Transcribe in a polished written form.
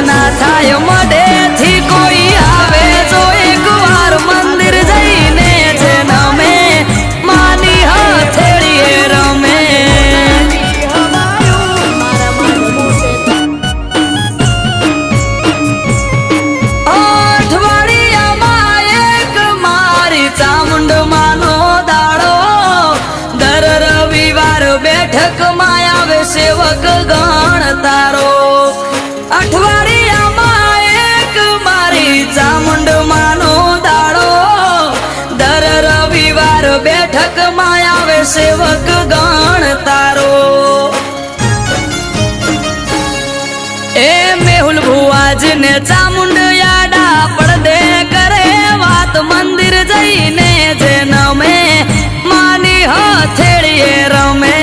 ના થાય મોઢેથી કોઈ આવે જો એકવાર મંદિર જઈને છે નમે માની હથેળીએ રમે અઠવાડિયામાં એક મારી ચામુંડ માનો દાડો દર રવિવાર બેઠકમાં આવે સેવક ગણ તારો અઠવાડિયામાં એક મારી ચામુંડ માનો દાડો દર રવિવાર બેઠકમાં આવે સેવક ગણ તારો એ મેહુલ ભુવાજને ચામુંડ યાડા પડદે કરે વાત મંદિર જઈને જે નમે માની હથેળીએ રમે